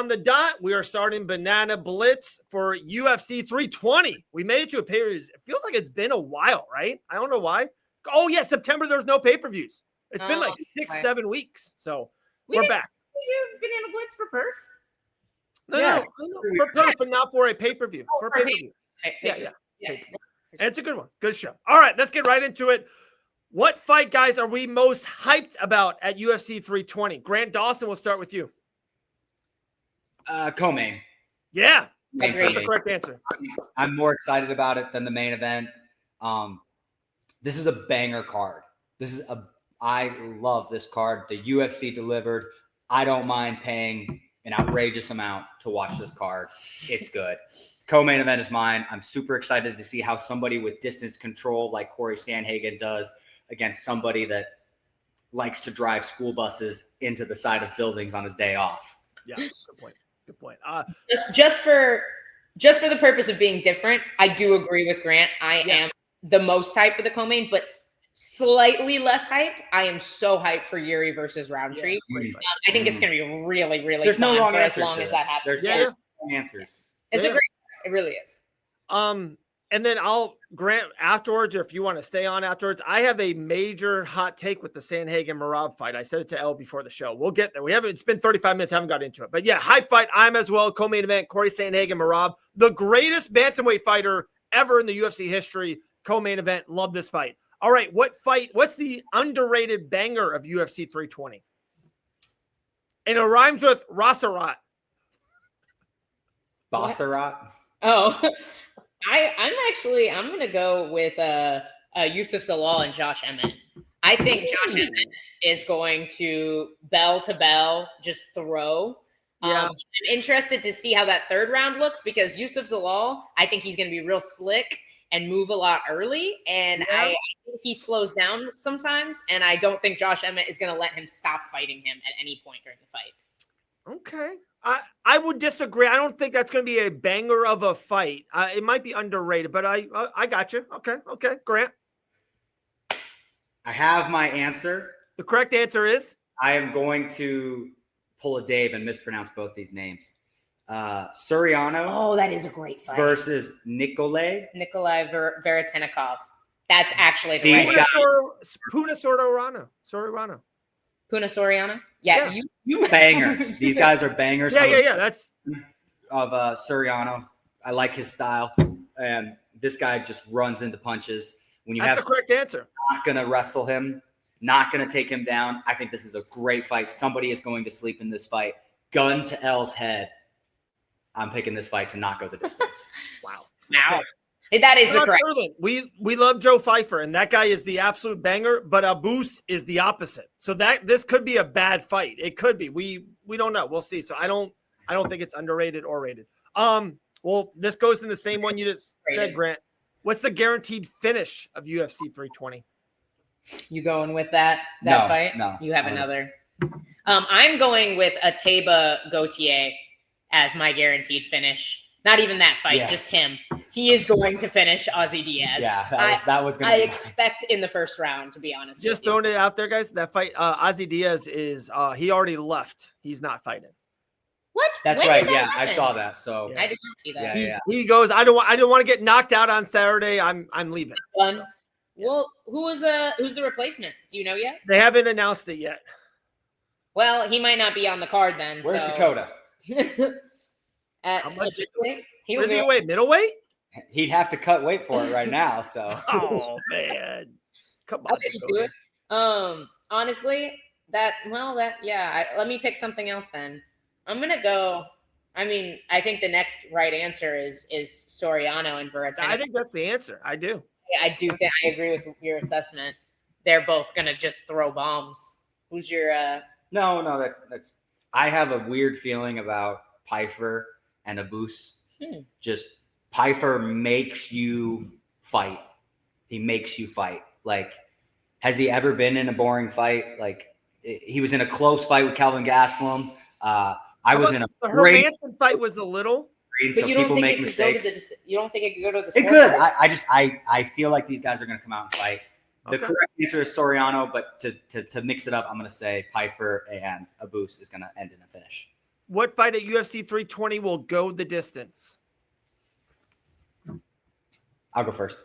On the dot, we are starting Banana Blitz for UFC 320. We made it to a pay-per-view. It feels like it's been a while, right? I don't know why. Oh, yeah, September, there's no pay-per-views. It's been like 6-7 weeks. So we're back. We do Banana Blitz for purse? No, for purse, but not for a pay-per-view. For a pay-per-view. Yeah. And it's a good one. Good show. All right, let's get right into it. What fight, guys, are we most hyped about at UFC 320? Grant Dawson, we'll start with you. Co-main. Yeah, that's the correct answer. I'm more excited about it than the main event. This is a banger card. I love this card. The UFC delivered. I don't mind paying an outrageous amount to watch this card. It's good. Co-main event is mine. I'm super excited to see how somebody with distance control like Corey Sandhagen does against somebody that likes to drive school buses into the side of buildings on his day off. Yeah, good point. Good point. Just for the purpose of being different, I do agree with Grant. I am the most hyped for the co-main, but slightly less hyped. I am so hyped for Yuri versus Roundtree. I think it's going to be really, really There's fun no wrong for answers as long as that happens. There's no answers. It's a great. It really is. And then Grant afterwards, or if you want to stay on afterwards, I have a major hot take with the Sandhagen-Merab fight. I said it to Elle before the show. We'll get there. It's been 35 minutes. Haven't got into it. But yeah, hype fight. I'm as well. Co-main event, Corey Sandhagen-Merab, the greatest bantamweight fighter ever in the UFC history. Co-main event. Love this fight. All right. What's the underrated banger of UFC 320? And it rhymes with Rossarat. Bossarat? Oh, I'm going to go with Yusuf Zalal and Josh Emmett. I think Josh Emmett is going to bell just throw. I'm interested to see how that third round looks because Yusuf Zalal, I think he's going to be real slick and move a lot early. And I think he slows down sometimes. And I don't think Josh Emmett is going to let him stop fighting him at any point during the fight. Okay. I would disagree. I don't think that's going to be a banger of a fight. It might be underrated, but I got you. Okay. Grant? I have my answer. The correct answer is? I am going to pull a Dave and mispronounce both these names. Suriano. Oh, that is a great fight. Versus Nikolai Veretennikov. That's actually the right guy. Puna Soriano. Puna Soriano? Yeah. You bangers. These guys are bangers. Yeah. That's of Suriano. I like his style. And this guy just runs into punches. When you That's the correct answer. Not going to wrestle him, not going to take him down. I think this is a great fight. Somebody is going to sleep in this fight. Gun to L's head. I'm picking this fight to not go the distance. Wow. Now. That is the correct. We love Joe Pfeiffer, and that guy is the absolute banger, but Abus is the opposite. So this could be a bad fight. It could be. We don't know. We'll see. So I don't think it's underrated or rated. Well, this goes in the same one you just said, Grant. What's the guaranteed finish of UFC 320? You going with that no, fight? No. You have another. I'm going with Ateba Gautier as my guaranteed finish. Not even that fight, just him. He is going to finish Ozzy Diaz. Yeah, that was going to I expect in the first round, to be honest. Just throwing it out there, guys. That fight, Ozzy Diaz is he already left. He's not fighting. What? That's right. Yeah, I saw that. So I did not see that. He goes, I don't want to get knocked out on Saturday. I'm leaving. Done. Well, who's the replacement? Do you know yet? They haven't announced it yet. Well, he might not be on the card then. Where's Dakota? Is he away? Middleweight? He'd have to cut weight for it right now. So. Oh man, come on. Do it. Honestly, let me pick something else then. I'm gonna go. I mean, I think the next right answer is Soriano and Veretennikov. I think that's the answer. I do. Yeah, I do think I agree with your assessment. They're both gonna just throw bombs. Who's your? No. That's. I have a weird feeling about Pfeiffer and Abus. Just Pfeiffer makes you fight. He makes you fight. Like, has he ever been in a boring fight? Like, he was in a close fight with Calvin Gastelum. I was in a the Hermanson fight was a little. So you don't think it could go to the? You don't think it could go to the? It could. I feel like these guys are going to come out and fight. The correct answer is Soriano, but to mix it up, I'm going to say Pfeiffer and Abus is going to end in a finish. What fight at UFC 320 will go the distance? I'll go first.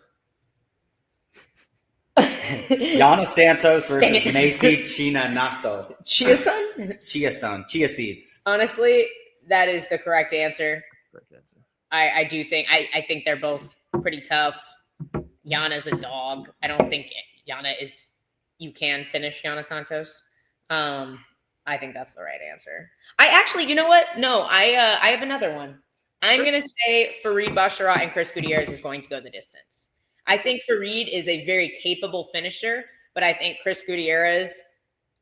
Yana Santos versus Macy Chinanaso. Chia seeds. Honestly, that is the correct answer. Correct answer. I do think I think they're both pretty tough. Yana's a dog. I don't think Yana is. You can finish Yana Santos. I think that's the right answer. I actually, you know what? No, I have another one. I'm gonna say Farid Basharat and Chris Gutierrez is going to go the distance. I think Farid is a very capable finisher, but I think Chris Gutierrez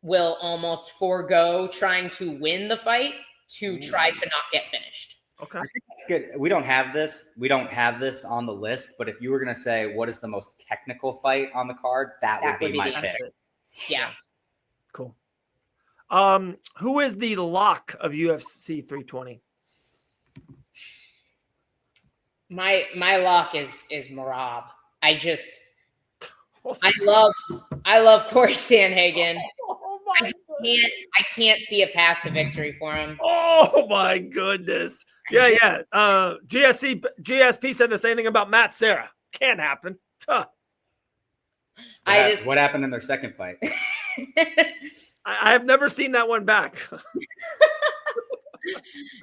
will almost forego trying to win the fight to try to not get finished. Okay. I think that's good. We don't have this. We don't have this on the list, but if you were going to say what is the most technical fight on the card, that would be my pick. Yeah. Cool. Who is the lock of UFC 320? My lock is Merab. I love Corey Sandhagen. I can't see a path to victory for him. Oh my goodness. Yeah. GSP said the same thing about Matt Serra. Can't happen. What happened in their second fight? I have never seen that one back.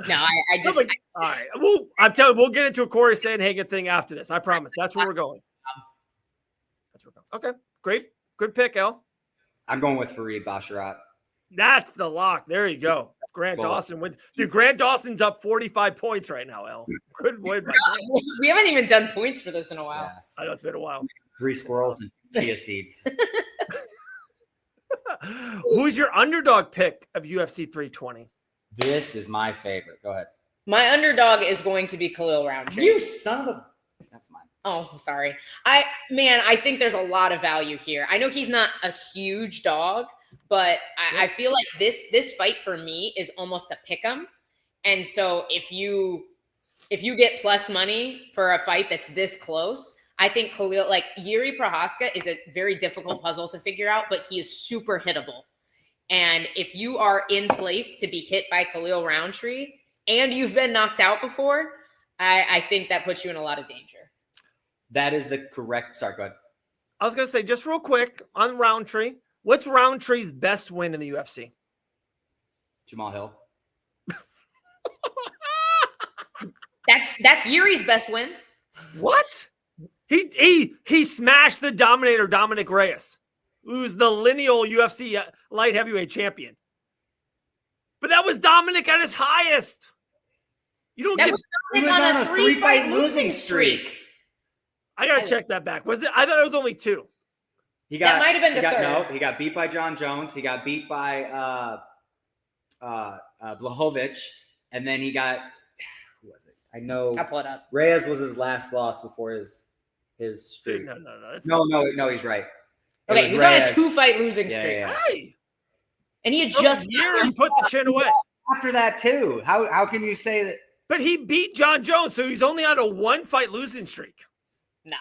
No, I just. All right. Well, I'm telling you, we'll get into a Corey Sandhagen thing after this. I promise. That's where we're going. Okay. Great. Good pick, El. I'm going with Farid Basharat. That's the lock. There you go. Grant Dawson with Grant Dawson's up 45 points right now, El. Good win by Grant. We haven't even done points for this in a while. Yeah. I know it's been a while. 3 squirrels and chia seeds. Who's your underdog pick of UFC 320? This is my favorite. Go ahead. My underdog is going to be Khalil Roundtree. You son of a... That's mine. Oh, sorry. I think there's a lot of value here. I know he's not a huge dog, but I feel like this fight for me is almost a pick'em. And so if you get plus money for a fight that's this close, I think Khalil, like Yuri Prohaska is a very difficult puzzle to figure out, but he is super hittable. And if you are in place to be hit by Khalil Roundtree and you've been knocked out before, I think that puts you in a lot of danger. That is the correct. Sorry, go ahead. I was going to say, just real quick on Roundtree, what's Roundtree's best win in the UFC? Jamal Hill. That's Yuri's best win. What? He smashed the Dominator Dominic Reyes, who's the lineal UFC light heavyweight champion. But that was Dominic at his highest. You don't get. He was on a 3-fight losing streak. I gotta check that back. Was it? I thought it was only 2. That might have been the third. No, he got beat by John Jones. He got beat by Blachowicz, and then he got who was it? I know. I'll pull it up. Reyes was his last loss before his streak. No, he's right. Okay, he was on a 2-fight losing streak. Yeah. Hey. And he had just put the chin away. After that too. How can you say that? But he beat John Jones, so he's only on a 1-fight losing streak. No,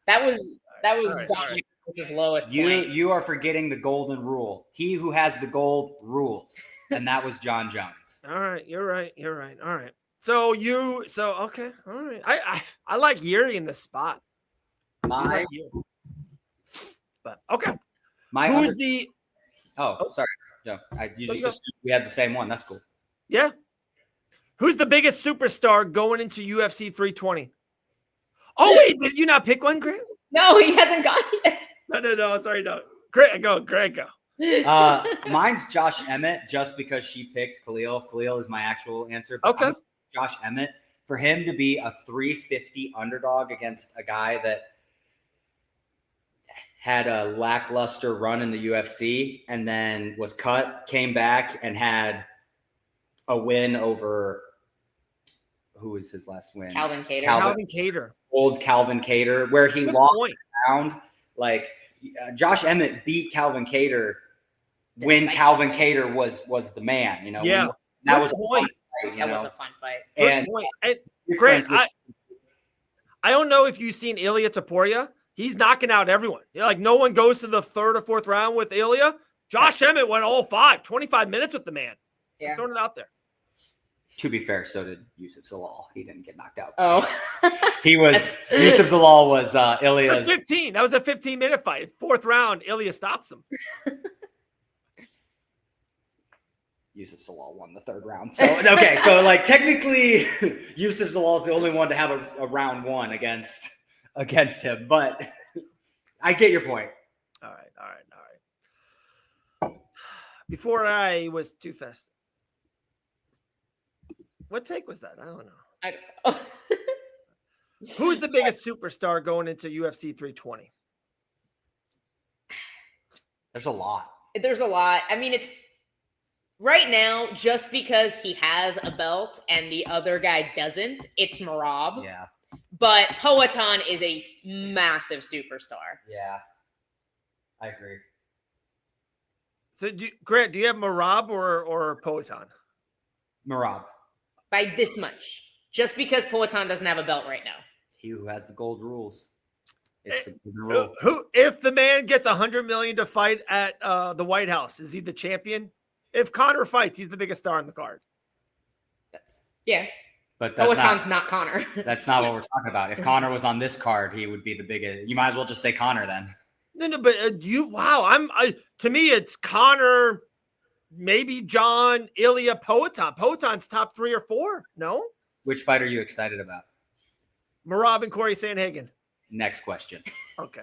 that was Dominic with his lowest point. You are forgetting the golden rule. He who has the gold rules, and that was John Jones. All right, you're right. All right. Okay. All right. I like Yuri in the spot. But okay. Who's the? Oh, sorry. No, you just assumed we had the same one. That's cool. Yeah. Who's the biggest superstar going into UFC 320? Oh, wait, did you not pick one, Grant? No, he hasn't got it. No. Sorry, no. Grant, go. Mine's Josh Emmett, just because she picked Khalil. Khalil is my actual answer. Okay. Josh Emmett, for him to be a 350 underdog against a guy that had a lackluster run in the UFC and then was cut, came back, and had a win over – who was his last win? Calvin Kattar. Calvin Kattar. Old Calvin Kattar, where he lost the round. Like Josh Emmett beat Calvin Kattar when Calvin Kattar was the man. You know, yeah, that was a fun fight. That was a fun fight. And Grant, I don't know if you've seen Ilia Topuria. He's knocking out everyone. Like no one goes to the 3rd or 4th round with Ilia. Josh Emmett went all 25 minutes with the man. Yeah, throwing it out there. To be fair, so did Yusuf Zalal. He didn't get knocked out. Oh, Yusuf Zalal was Ilya's. 15. That was a 15-minute fight. 4th round, Ilya stops him. Yusuf Zalal won the 3rd round. So okay, so like technically, Yusuf Zalal is the only one to have a round 1 against him. But I get your point. All right. Before I was too fast. What take was that? I don't know. I don't know. Who's the biggest superstar going into UFC 320? There's a lot. There's a lot. I mean, it's right now, just because he has a belt and the other guy doesn't, it's Merab. Yeah. But Poatan is a massive superstar. Yeah. I agree. So, Grant, do you have Merab or Poatan? Merab. By this much. Just because Poatan doesn't have a belt right now. He who has the gold rules. It's the rule. Who, if the man gets $100 million to fight at the White House, is he the champion? If Conor fights, he's the biggest star on the card. Yeah. But Poatan's not Conor. That's not what we're talking about. If Conor was on this card, he would be the biggest. You might as well just say Conor then. No, but to me, it's Conor, maybe John, Ilya, Poatan. Poatan's top 3 or 4. No? Which fight are you excited about? Merab and Corey Sandhagen. Next question. Okay.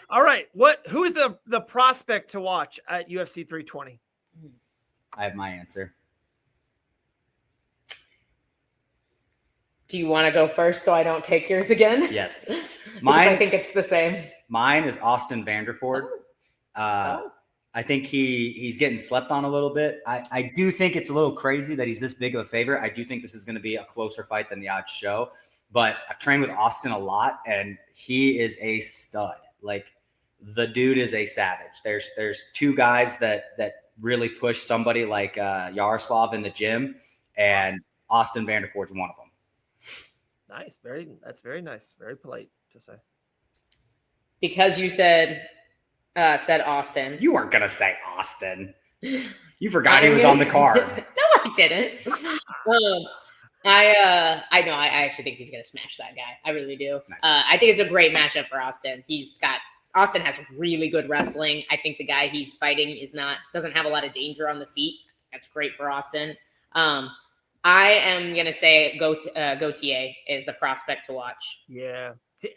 All right. Who is the prospect to watch at UFC 320? I have my answer. Do you want to go first so I don't take yours again? Yes. Mine, I think it's the same. Mine is Austin Vanderford. I think he's getting slept on a little bit. I do think it's a little crazy that he's this big of a favorite. I do think this is going to be a closer fight than the odds show. But I've trained with Austin a lot, and he is a stud. Like, the dude is a savage. There's 2 guys that really push somebody like Yaroslav in the gym, and Austin Vanderford's one of them. Nice. That's very nice. Very polite to say. Because you said Austin. You weren't going to say Austin. You forgot he was on the card. No, I didn't. I know. I actually think he's going to smash that guy. I really do. Nice. I think it's a great matchup for Austin. Austin has really good wrestling. I think the guy he's fighting doesn't have a lot of danger on the feet. That's great for Austin. I am going to say Gauthier is the prospect to watch. Yeah.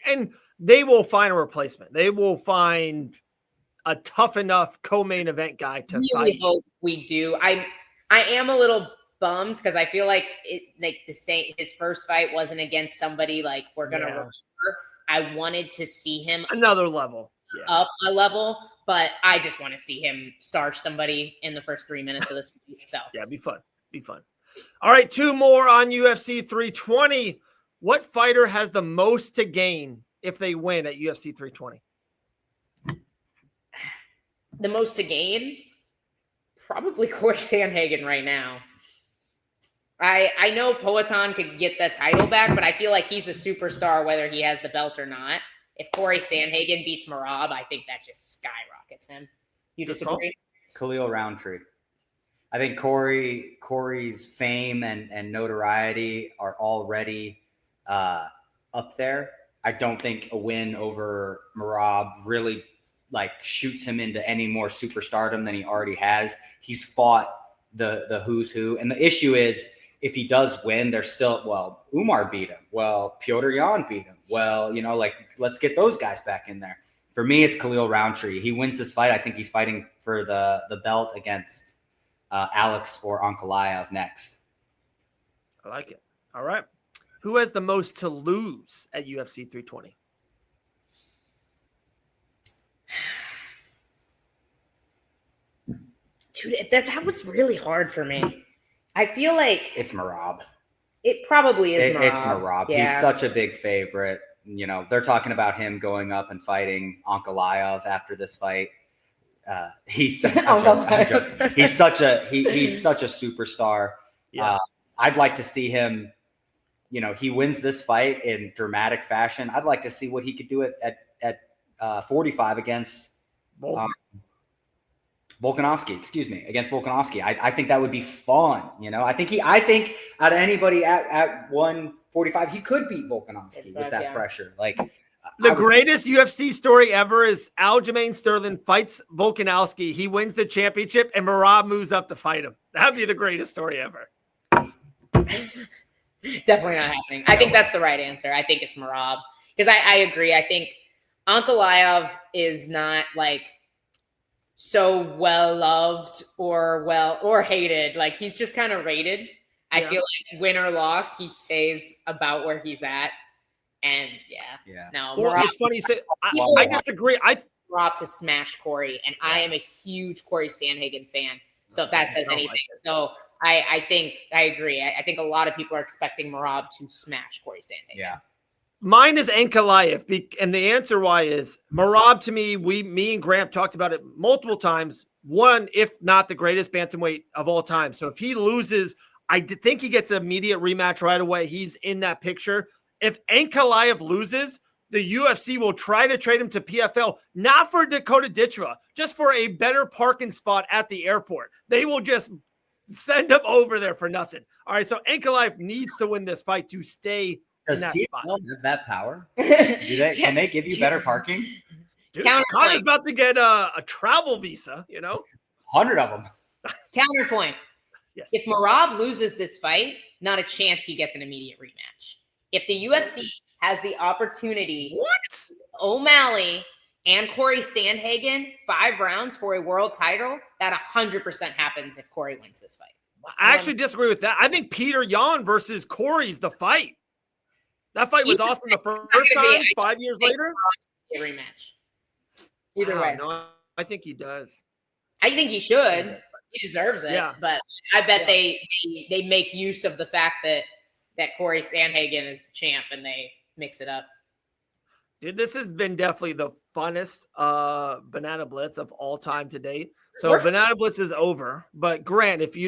And they will find a replacement. They will find a tough enough co-main event guy to really fight. Hope we do. I am a little bummed because I feel like his first fight wasn't against somebody like we're going to remember. I wanted to see him another level. Up a level, but I just want to see him starch somebody in the first 3 minutes of this week. So yeah, be fun. All right, 2 more on UFC 320. What fighter has the most to gain if they win at UFC 320? The most to gain? Probably Corey Sandhagen right now. I know Poatan could get the title back, but I feel like he's a superstar whether he has the belt or not. If Corey Sandhagen beats Merab, I think that just skyrockets him. You disagree? Khalil Roundtree. I think Corey's fame and notoriety are already up there. I don't think a win over Merab really shoots him into any more superstardom than he already has. He's fought the who's who. And the issue is, if he does win, there's still, Umar beat him. Well, Piotr Jan beat him. Well, let's get those guys back in there. For me, it's Khalil Roundtree. He wins this fight. I think he's fighting for the belt against Alex or Ankalaev next. I like it. All right. Who has the most to lose at UFC 320? Dude, that was really hard for me. I feel like it's Merab. It probably is Merab. It's Merab. Yeah. He's such a big favorite. They're talking about him going up and fighting Ankalaev after this fight. He's such a superstar. Yeah. I'd like to see him. He wins this fight in dramatic fashion. I'd like to see what he could do at 45 against Volkanovski, against Volkanovski. I think that would be fun. I think out of anybody at 145, he could beat Volkanovski with that pressure. Like the greatest UFC story ever is Aljamain Sterling fights Volkanovski. He wins the championship and Merab moves up to fight him. That'd be the greatest story ever. Definitely not happening. I think that's the right answer. I think it's Merab because I agree. I think Ankalaev is not like so well loved or hated. Like he's just kind of rated. I feel like win or loss, he stays about where he's at. And no. Well, Merab, it's funny. I disagree. Merab to smash Corey, and I am a huge Corey Sandhagen fan. So if that says anything, so I think I agree. I think a lot of people are expecting Merab to smash Corey Sandhagen. Yeah. Mine is Ankalaev, and the answer why is Merab to me. Me and Graham talked about it multiple times. One, if not the greatest bantamweight of all time. So if he loses, I think he gets an immediate rematch right away. He's in that picture. If Ankalaev loses, the UFC will try to trade him to PFL, not for Dakota Ditcheva, just for a better parking spot at the airport. They will just send him over there for nothing. All right, so Ankalaev needs to win this fight to stay in that spot. Does PFL have that power? Can they give you better parking? Dude, Conor's about to get a travel visa, 100 of them. Counterpoint. Yes. If Merab loses this fight, not a chance he gets an immediate rematch. If the UFC has the opportunity, O'Malley and Corey Sandhagen 5 rounds for a world title, that 100% happens if Corey wins this fight. I actually disagree with that. I think Peter Yan versus Corey's the fight. That fight was awesome the first time, 5 years later. A rematch. Either way. No, I think he does. I think he should. He deserves it. Yeah. But I bet they make use of the fact that Corey Sandhagen is the champ and they mix it up. Dude, this has been definitely the funnest Banana Blitz of all time to date. So Banana Blitz is over. But Grant, if you